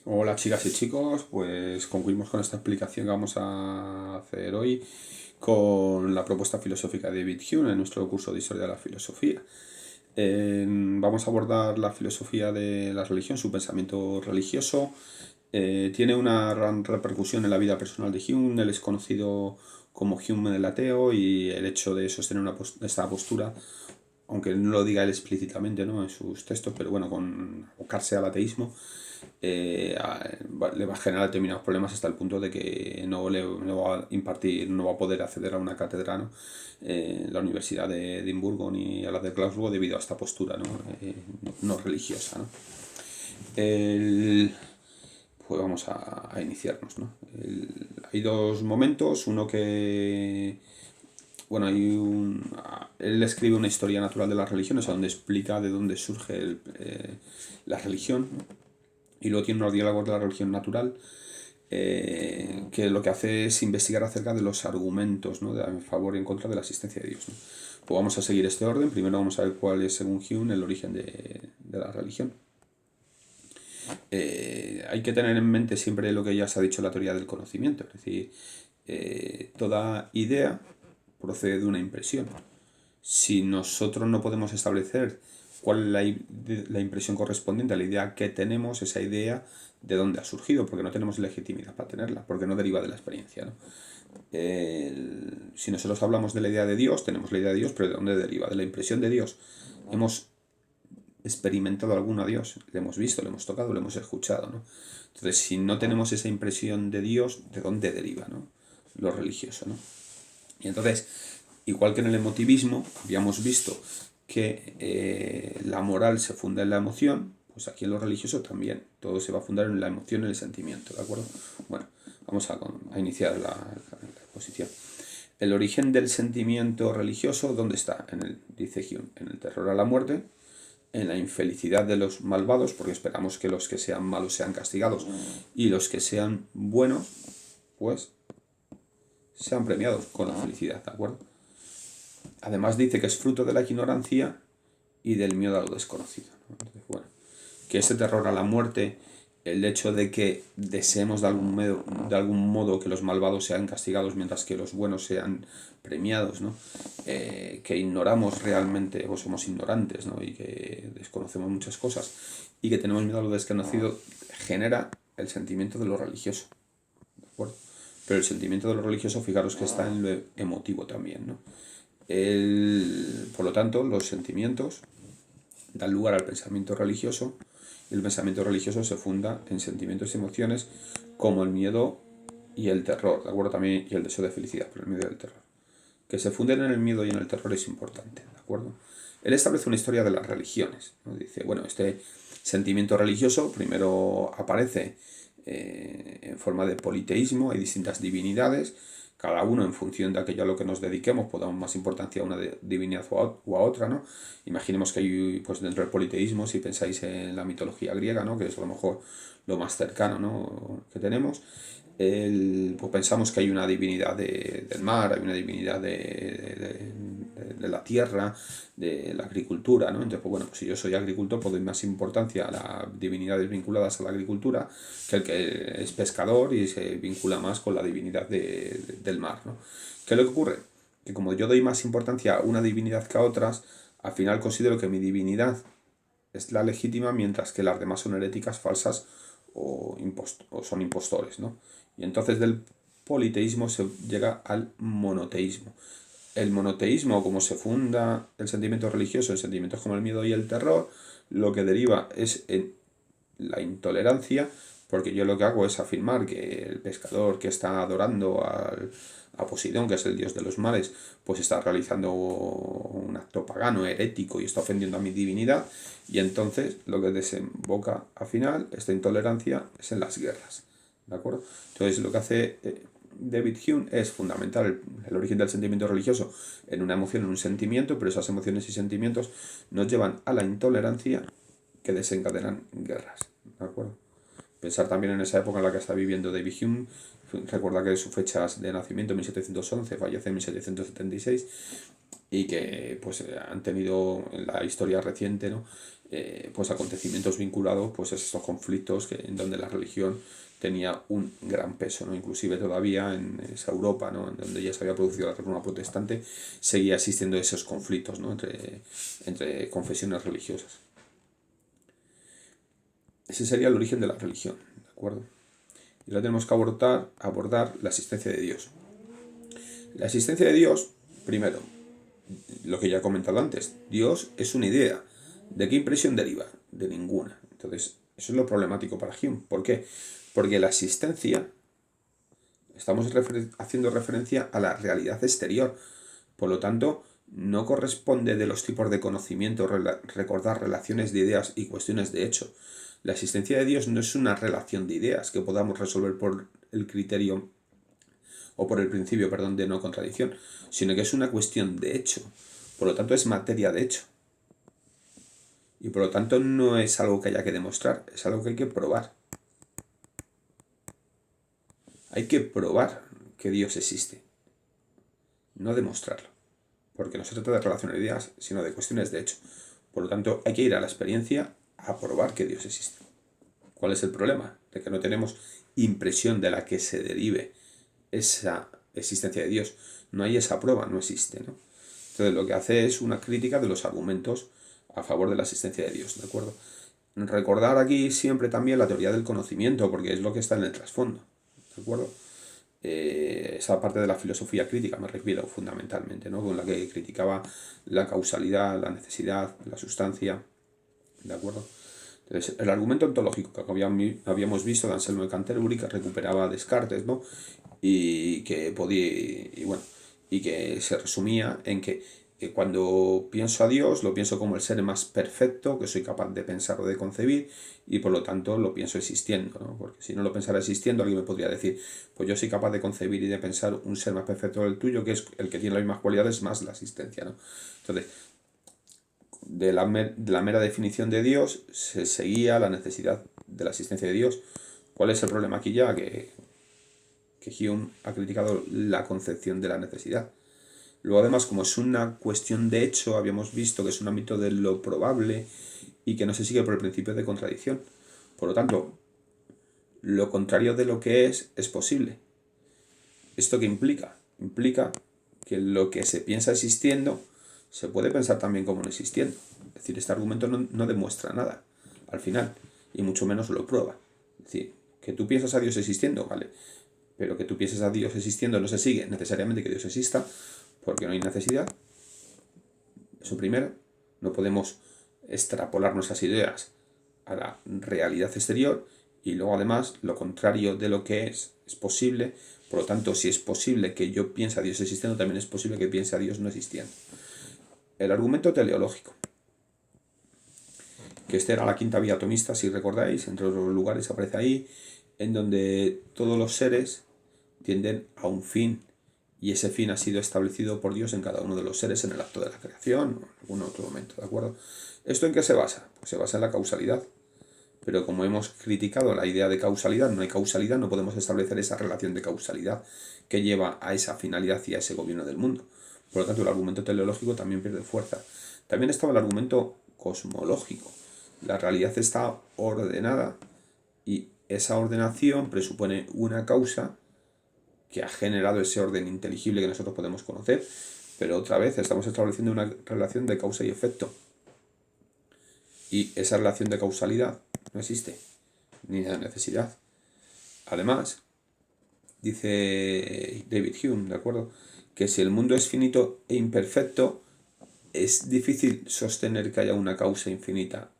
Hola chicas y chicos, pues concluimos con esta explicación que vamos a hacer hoy con la propuesta filosófica de David Hume en nuestro curso de Historia de la Filosofía. Vamos a abordar la filosofía de la religión, su pensamiento religioso. Tiene una gran repercusión en la vida personal de Hume. Él es conocido como Hume el ateo y el hecho de sostener esta postura, aunque no lo diga él explícitamente, ¿no?, en sus textos, pero bueno, con abocarse al ateísmo, le va a generar determinados problemas hasta el punto de que no va a impartir, no va a poder acceder a una cátedra, ¿no?, en la Universidad de Edimburgo ni a la de Glasgow debido a esta postura, ¿no?, no religiosa, ¿no? El- pues vamos a iniciarnos, ¿no? Hay dos momentos, uno que bueno, él escribe una historia natural de las religiones, donde explica de dónde surge la religión, ¿no? Y luego tiene unos diálogos de la religión natural, que lo que hace es investigar acerca de los argumentos, ¿no?, a favor y en contra de la existencia de Dios, ¿no? Pues vamos a seguir este orden. Primero vamos a ver cuál es, según Hume, el origen de la religión. Hay que tener en mente siempre lo que ya se ha dicho en la teoría del conocimiento, es decir, toda idea procede de una impresión. Si nosotros no podemos establecer cuál es la impresión correspondiente a la idea que tenemos, esa idea de dónde ha surgido, porque no tenemos legitimidad para tenerla, porque no deriva de la experiencia, ¿no? Si nosotros hablamos de la idea de Dios, tenemos la idea de Dios, pero ¿de dónde deriva? De la impresión de Dios. Hemos experimentado alguno a Dios, le hemos visto, le hemos tocado, le hemos escuchado, ¿no? Entonces, si no tenemos esa impresión de Dios, ¿de dónde deriva, no?, lo religioso, ¿no? Y entonces, igual que en el emotivismo, habíamos visto que la moral se funda en la emoción, pues aquí en lo religioso también. Todo se va a fundar en la emoción y el sentimiento, ¿de acuerdo? Bueno, vamos a iniciar la exposición. El origen del sentimiento religioso, ¿dónde está? Dice Hume, en el terror a la muerte, en la infelicidad de los malvados, porque esperamos que los que sean malos sean castigados y los que sean buenos, pues, sean premiados con la felicidad, ¿de acuerdo? Además dice que es fruto de la ignorancia y del miedo a lo desconocido, ¿no? Entonces, bueno, que ese terror a la muerte, el hecho de que deseemos de algún modo que los malvados sean castigados mientras que los buenos sean premiados, ¿no? Que ignoramos realmente, o somos ignorantes, ¿no?, y que desconocemos muchas cosas y que tenemos miedo a lo desconocido, genera el sentimiento de lo religioso, ¿de acuerdo? Pero el sentimiento de lo religioso, fijaros que está en lo emotivo también, ¿no? Por lo tanto, los sentimientos dan lugar al pensamiento religioso y el pensamiento religioso se funda en sentimientos y emociones como el miedo y el terror, ¿de acuerdo? También y el deseo de felicidad, pero el miedo y el terror. Que se funden en el miedo y en el terror es importante, ¿de acuerdo? Él establece una historia de las religiones, ¿no? Dice, bueno, este sentimiento religioso primero aparece en forma de politeísmo, hay distintas divinidades, cada uno en función de aquello a lo que nos dediquemos, pues damos más importancia a una divinidad o a otra, ¿no? Imaginemos que hay, pues dentro del politeísmo, si pensáis en la mitología griega, ¿no?, que es a lo mejor lo más cercano, ¿no?, que tenemos, pues pensamos que hay una divinidad del mar, hay una divinidad de la tierra, de la agricultura, ¿no? Entonces, pues bueno, pues si yo soy agricultor, pues doy más importancia a las divinidades vinculadas a la agricultura que el que es pescador y se vincula más con la divinidad del mar, ¿no? ¿Qué es lo que ocurre? Que como yo doy más importancia a una divinidad que a otras, al final considero que mi divinidad es la legítima, mientras que las demás son heréticas, falsas o son impostores, ¿no? Y entonces del politeísmo se llega al monoteísmo. El monoteísmo, como se funda el sentimiento religioso en sentimientos como el miedo y el terror, lo que deriva es en la intolerancia, porque yo lo que hago es afirmar que el pescador que está adorando a Poseidón, que es el dios de los mares, pues está realizando un acto pagano, herético, y está ofendiendo a mi divinidad, y entonces lo que desemboca al final, esta intolerancia, es en las guerras, ¿de acuerdo? Entonces lo que hace David Hume es fundamentar el origen del sentimiento religioso en una emoción, en un sentimiento, pero esas emociones y sentimientos nos llevan a la intolerancia que desencadenan guerras, ¿de acuerdo? Pensar también en esa época en la que está viviendo David Hume. Recuerda que su fecha de nacimiento, 1711, fallece en 1776. y que pues han tenido en la historia reciente, ¿no? Pues acontecimientos vinculados pues a estos conflictos en donde la religión tenía un gran peso, ¿no? Inclusive todavía en esa Europa, ¿no? En donde ya se había producido la reforma protestante, seguía existiendo esos conflictos, ¿no? Entre confesiones religiosas. Ese sería el origen de la religión, ¿de acuerdo? Y ahora tenemos que abordar la existencia de Dios. La existencia de Dios, primero, lo que ya he comentado antes, Dios es una idea. ¿De qué impresión deriva? De ninguna. Entonces, eso es lo problemático para Hume. ¿Por qué? Porque la existencia, estamos haciendo referencia a la realidad exterior. Por lo tanto, no corresponde de los tipos de conocimiento recordar relaciones de ideas y cuestiones de hecho. La existencia de Dios no es una relación de ideas que podamos resolver por el criterio o por el principio, perdón, de no contradicción, sino que es una cuestión de hecho. Por lo tanto, es materia de hecho. Y por lo tanto no es algo que haya que demostrar, es algo que hay que probar. Hay que probar que Dios existe, no demostrarlo. Porque no se trata de relacionar ideas, sino de cuestiones de hecho. Por lo tanto, hay que ir a la experiencia a probar que Dios existe. ¿Cuál es el problema? De que no tenemos impresión de la que se derive esa existencia de Dios. No hay esa prueba, no existe, ¿no? Entonces lo que hace es una crítica de los argumentos a favor de la existencia de Dios, ¿de acuerdo? Recordar aquí siempre también la teoría del conocimiento, porque es lo que está en el trasfondo, ¿de acuerdo? Esa parte de la filosofía crítica me refiero fundamentalmente, ¿no? Con la que criticaba la causalidad, la necesidad, la sustancia, ¿de acuerdo? Entonces, el argumento ontológico que habíamos visto de Anselmo de Canterbury, que recuperaba a Descartes, ¿no? Y que podía, y bueno, y que se resumía en que cuando pienso a Dios lo pienso como el ser más perfecto que soy capaz de pensar o de concebir, y por lo tanto lo pienso existiendo, ¿no? Porque si no lo pensara existiendo, alguien me podría decir, pues yo soy capaz de concebir y de pensar un ser más perfecto del tuyo, que es el que tiene las mismas cualidades más la existencia, ¿no? Entonces, de la mera definición de Dios se seguía la necesidad de la existencia de Dios. ¿Cuál es el problema aquí ya? Que Hume ha criticado la concepción de la necesidad. Luego, además, como es una cuestión de hecho, habíamos visto que es un ámbito de lo probable y que no se sigue por el principio de contradicción. Por lo tanto, lo contrario de lo que es posible. ¿Esto qué implica? Implica que lo que se piensa existiendo se puede pensar también como no existiendo. Es decir, este argumento no demuestra nada al final, y mucho menos lo prueba. Es decir, que tú piensas a Dios existiendo, ¿vale? Pero que tú pienses a Dios existiendo no se sigue necesariamente que Dios exista, porque no hay necesidad. Eso primero, no podemos extrapolar nuestras ideas a la realidad exterior, y luego además lo contrario de lo que es posible. Por lo tanto, si es posible que yo piense a Dios existiendo, también es posible que piense a Dios no existiendo. El argumento teleológico, que este era la quinta vía atomista, si recordáis, entre otros lugares aparece ahí, en donde todos los seres tienden a un fin, y ese fin ha sido establecido por Dios en cada uno de los seres en el acto de la creación o en algún otro momento, ¿de acuerdo? ¿Esto en qué se basa? Pues se basa en la causalidad. Pero como hemos criticado la idea de causalidad, no hay causalidad, no podemos establecer esa relación de causalidad que lleva a esa finalidad y a ese gobierno del mundo. Por lo tanto, el argumento teleológico también pierde fuerza. También estaba el argumento cosmológico. La realidad está ordenada y esa ordenación presupone una causa que ha generado ese orden inteligible que nosotros podemos conocer, pero otra vez estamos estableciendo una relación de causa y efecto. Y esa relación de causalidad no existe, ni de necesidad. Además, dice David Hume, ¿de acuerdo?, que si el mundo es finito e imperfecto, es difícil sostener que haya una causa infinita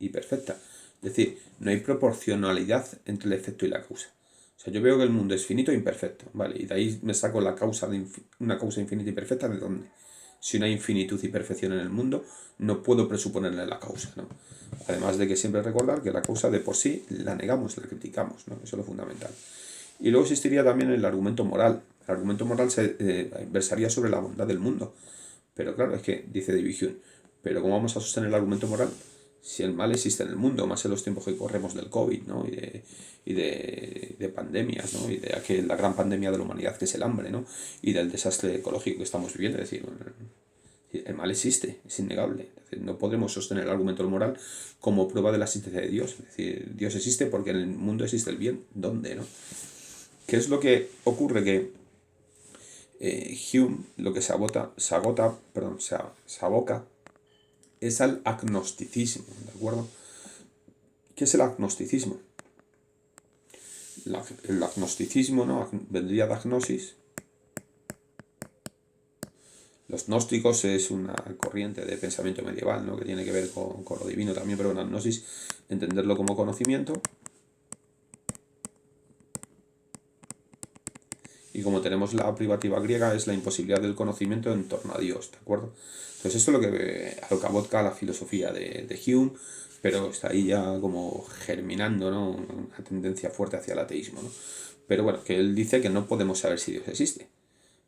y perfecta. Es decir, no hay proporcionalidad entre el efecto y la causa. O sea, yo veo que el mundo es finito e imperfecto, ¿vale? Y de ahí me saco la causa de una causa infinita y perfecta, ¿de dónde? Si no hay infinitud y perfección en el mundo, no puedo presuponerle la causa, ¿no? Además de que siempre recordar que la causa de por sí la negamos, la criticamos, ¿no? Eso es lo fundamental. Y luego existiría también el argumento moral. El argumento moral se versaría sobre la bondad del mundo. Pero claro, es que, dice David Hume, pero ¿cómo vamos a sostener el argumento moral si el mal existe en el mundo, más en los tiempos que corremos del COVID, ¿no? y de pandemias, ¿no? Y de la gran pandemia de la humanidad que es el hambre, ¿no? Y del desastre ecológico que estamos viviendo? Es decir, El mal existe, es innegable. Es decir, no podremos sostener el argumento moral como prueba de la existencia de Dios. Es decir, Dios existe porque en el mundo existe el bien. ¿Dónde, no? ¿Qué es lo que ocurre? Que Hume lo que se aboca es al agnosticismo, ¿de acuerdo? ¿Qué es el agnosticismo? El agnosticismo, ¿no? Vendría de agnosis. Los gnósticos es una corriente de pensamiento medieval, ¿no? Que tiene que ver con lo divino también, pero en gnosis entenderlo como conocimiento. Y como tenemos la privativa griega, es la imposibilidad del conocimiento en torno a Dios, ¿de acuerdo? Entonces esto es a lo que aboca la filosofía de Hume, pero está ahí ya como germinando, ¿no? Una tendencia fuerte hacia el ateísmo, ¿no? Pero bueno, que él dice que no podemos saber si Dios existe,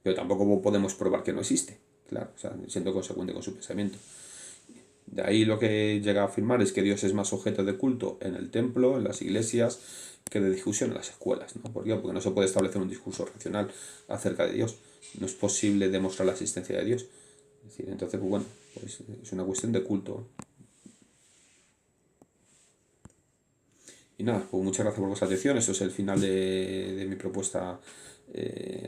pero tampoco podemos probar que no existe, claro, o sea, siendo consecuente con su pensamiento. De ahí lo que llega a afirmar es que Dios es más objeto de culto en el templo, en las iglesias, que de discusión en las escuelas, ¿no? ¿Por qué? Porque no se puede establecer un discurso racional acerca de Dios. No es posible demostrar la existencia de Dios. Es decir, entonces, pues bueno, pues es una cuestión de culto. Y nada, pues muchas gracias por vuestra atención. Eso es el final de mi propuesta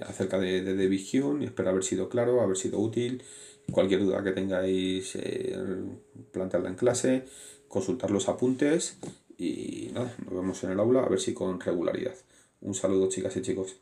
acerca de David Hume. Espero haber sido claro, haber sido útil. Cualquier duda que tengáis, plantearla en clase, consultar los apuntes y nada, nos vemos en el aula a ver si con regularidad. Un saludo, chicas y chicos.